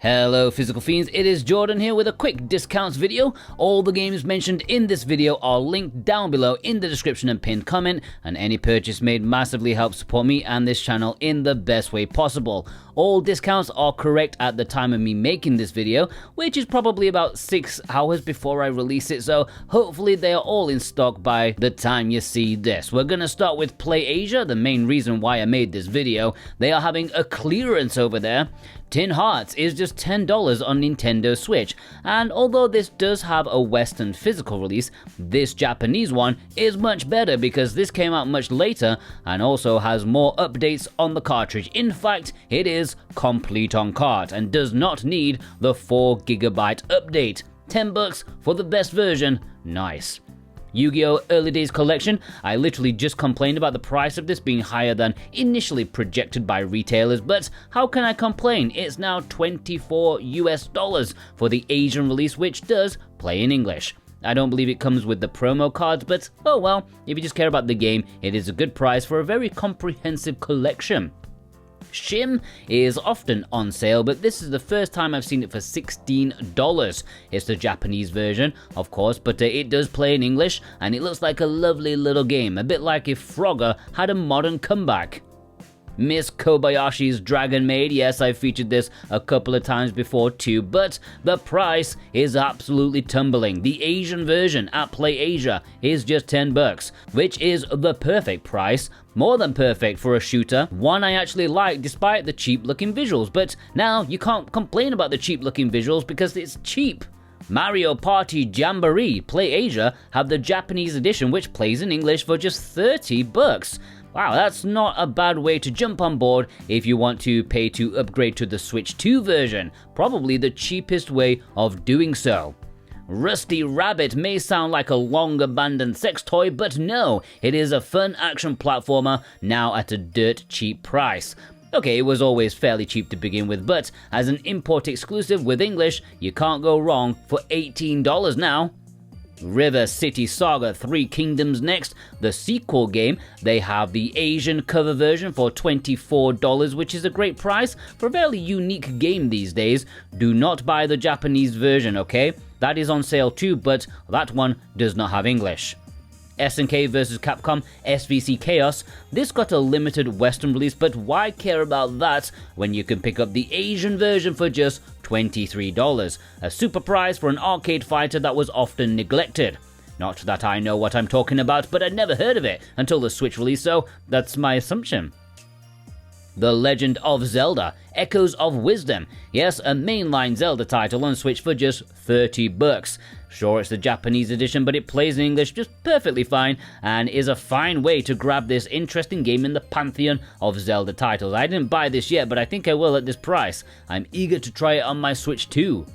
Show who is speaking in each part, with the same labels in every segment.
Speaker 1: Hello Physical Fiends, it is Jordan here with a quick discounts video. All the games mentioned in this video are linked down below in the description and pinned comment, and any purchase made massively helps support me and this channel in the best way possible. All discounts are correct at the time of me making this video, which is probably about 6 hours before I release it, so hopefully they are all in stock by the time you see this. We're gonna start with Play Asia, the main reason why I made this video. They are having a clearance over there. Tin Hearts is just $10 on Nintendo Switch, and although this does have a Western physical release, this Japanese one is much better because this came out much later and also has more updates on the cartridge. In fact, it is complete on cart and does not need the 4GB update. $10 for the best version, nice. Yu-Gi-Oh! Early Days Collection, I literally just complained about the price of this being higher than initially projected by retailers, but how can I complain? It's now $24 for the Asian release, which does play in English. I don't believe it comes with the promo cards, but oh well, if you just care about the game, it is a good price for a very comprehensive collection. Schim is often on sale, but this is the first time I've seen it for $16. It's the Japanese version, of course, but it does play in English, and it looks like a lovely little game, a bit like if Frogger had a modern comeback. Miss Kobayashi's Dragon Maid, yes, I've featured this a couple of times before too, but the price is absolutely tumbling. The Asian version at Play Asia is just $10, which is the perfect price, more than perfect for a shooter, one I actually like despite the cheap looking visuals, but now you can't complain about the cheap looking visuals because it's cheap. Mario Party Jamboree Play Asia have the Japanese edition which plays in English for just $30. Wow, that's not a bad way to jump on board if you want to pay to upgrade to the Switch 2 version, probably the cheapest way of doing so. Rusty Rabbit may sound like a long-abandoned sex toy, but no, it is a fun action platformer now at a dirt cheap price. Okay, it was always fairly cheap to begin with, but as an import exclusive with English, you can't go wrong for $18 now. River City Saga 3 Kingdoms next, the sequel game. They have the Asian cover version for $24, which is a great price for a fairly unique game these days. Do not buy the Japanese version, okay? That is on sale too, but that one does not have English. SNK vs Capcom SVC Chaos. This got a limited Western release, but why care about that when you can pick up the Asian version for just $23, a super price for an arcade fighter that was often neglected. Not that I know what I'm talking about, but I'd never heard of it until the Switch release, so that's my assumption. The Legend of Zelda, Echoes of Wisdom. Yes, a mainline Zelda title on Switch for just $30. Sure, it's the Japanese edition, but it plays in English just perfectly fine and is a fine way to grab this interesting game in the pantheon of Zelda titles. I didn't buy this yet, but I think I will at this price. I'm eager to try it on my Switch too.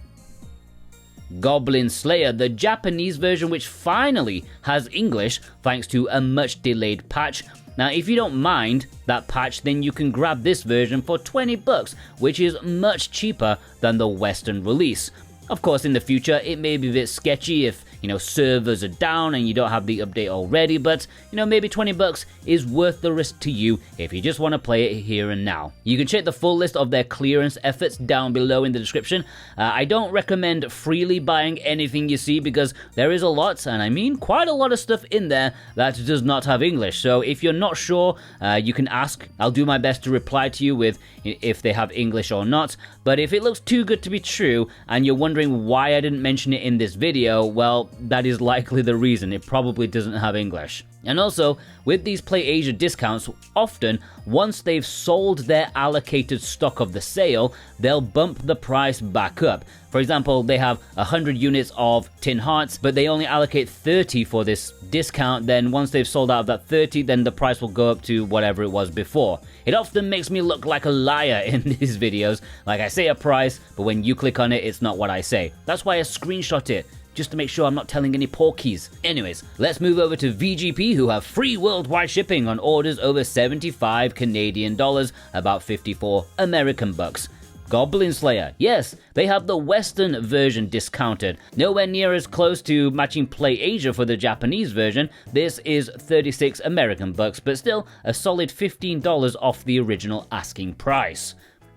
Speaker 1: Goblin Slayer, the Japanese version which finally has English thanks to a much delayed patch. Now, if you don't mind that patch, then you can grab this version for $20, which is much cheaper than the Western release. Of course, in the future, it may be a bit sketchy if, servers are down and you don't have the update already, but, maybe $20 is worth the risk to you if you just want to play it here and now. You can check the full list of their clearance efforts down below in the description. I don't recommend freely buying anything you see because there is a lot, and I mean quite a lot of stuff in there that does not have English. So if you're not sure, you can ask. I'll do my best to reply to you with if they have English or not. But if it looks too good to be true and you're wondering why I didn't mention it in this video, well, that is likely the reason. It probably doesn't have English. And also, with these Play Asia discounts, often, once they've sold their allocated stock of the sale, they'll bump the price back up. For example, they have 100 units of Tin Hearts, but they only allocate 30 for this discount. Then once they've sold out of that 30, then the price will go up to whatever it was before. It often makes me look like a liar in these videos. Like I say a price, but when you click on it, it's not what I say. That's why I screenshot it, just to make sure I'm not telling any porkies. Anyways, let's move over to VGP, who have free worldwide shipping on orders over 75 Canadian dollars, about 54 American bucks. Goblin Slayer, yes, they have the Western version discounted. Nowhere near as close to matching Play Asia for the Japanese version. This is 36 American bucks, but still a solid $15 off the original asking price.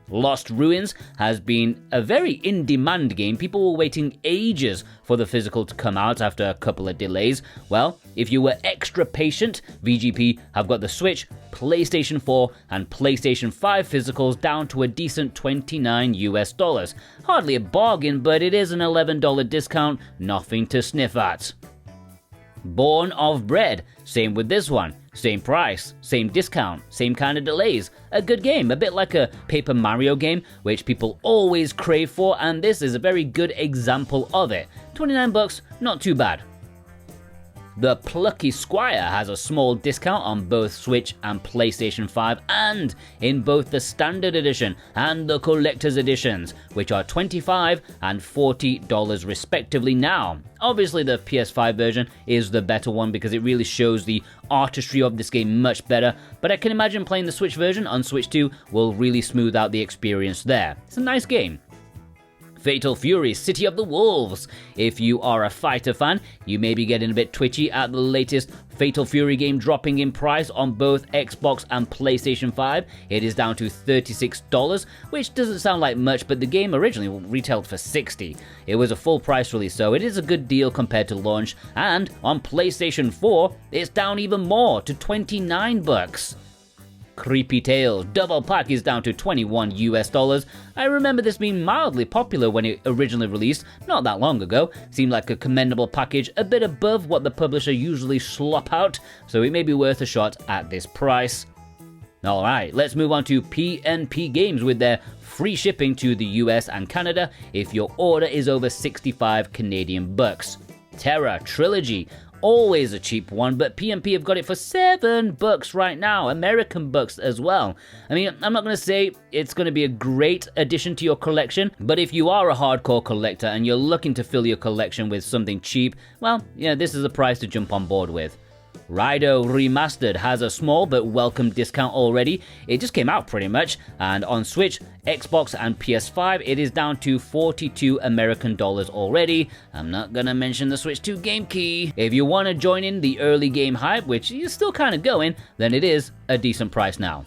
Speaker 1: Lost Ruins has been a very in-demand game. People were waiting ages for the physical to come out after a couple of delays. Well, if you were extra patient, VGP have got the Switch, PlayStation 4, and PlayStation 5 physicals down to a decent $29 US. Hardly a bargain, but it is an $11 discount, nothing to sniff at. Born of Bread, same with this one. Same price, same discount, same kind of delays. A good game, a bit like a Paper Mario game, which people always crave for, and this is a very good example of it. 29 bucks, not too bad. The Plucky Squire has a small discount on both Switch and PlayStation 5 and in both the Standard Edition and the Collector's Editions, which are $25 and $40 respectively now. Obviously the PS5 version is the better one because it really shows the artistry of this game much better, but I can imagine playing the Switch version on Switch 2 will really smooth out the experience there. It's a nice game. Fatal Fury City of the Wolves. If you are a fighter fan, you may be getting a bit twitchy at the latest Fatal Fury game dropping in price on both Xbox and PlayStation 5. It is down to $36, which doesn't sound like much, but the game originally retailed for $60. It was a full price release, so it is a good deal compared to launch, and on PlayStation 4, it's down even more to 29 bucks. Creepy Tales Double Pack is down to $21 US. I remember this being mildly popular when it originally released, not that long ago. Seemed like a commendable package, a bit above what the publisher usually slop out, so it may be worth a shot at this price. Alright, let's move on to PNP Games with their free shipping to the US and Canada if your order is over 65 Canadian bucks. Terra Trilogy. Always a cheap one, but PNP have got it for $7 right now, American bucks as well. I mean, I'm not going to say it's going to be a great addition to your collection, but if you are a hardcore collector and you're looking to fill your collection with something cheap, well, yeah, this is a price to jump on board with. Raidou Remastered has a small but welcome discount already. It just came out pretty much, and on Switch, Xbox and PS5 it is down to $42 American already. I'm not gonna mention the Switch 2 game key. If you want to join in the early game hype, which is still kind of going, then it is a decent price now.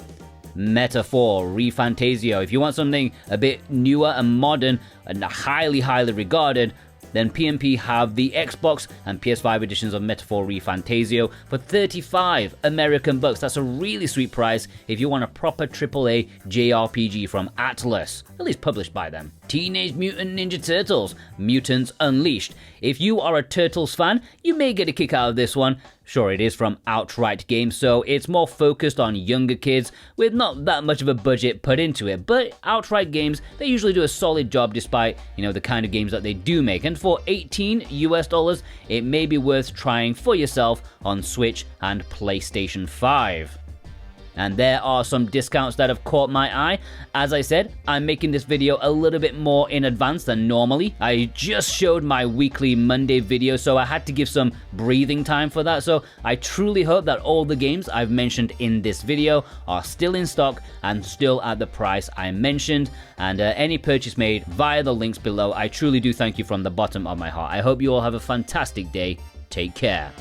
Speaker 1: Metaphor ReFantazio. If you want something a bit newer and modern and highly regarded, then PNP have the Xbox and PS5 editions of Metaphor ReFantazio for 35 American bucks. That's a really sweet price if you want a proper AAA JRPG from Atlas, at least published by them. Teenage Mutant Ninja Turtles, Mutants Unleashed. If you are a Turtles fan, you may get a kick out of this one. Sure, it is from Outright Games, so it's more focused on younger kids with not that much of a budget put into it, but Outright Games, they usually do a solid job despite, the kind of games that they do make, and for $18 US, it may be worth trying for yourself on Switch and PlayStation 5. And there are some discounts that have caught my eye. As I said, I'm making this video a little bit more in advance than normally. I just showed my weekly Monday video, so I had to give some breathing time for that. So I truly hope that all the games I've mentioned in this video are still in stock and still at the price I mentioned. And any purchase made via the links below, I truly do thank you from the bottom of my heart. I hope you all have a fantastic day. Take care.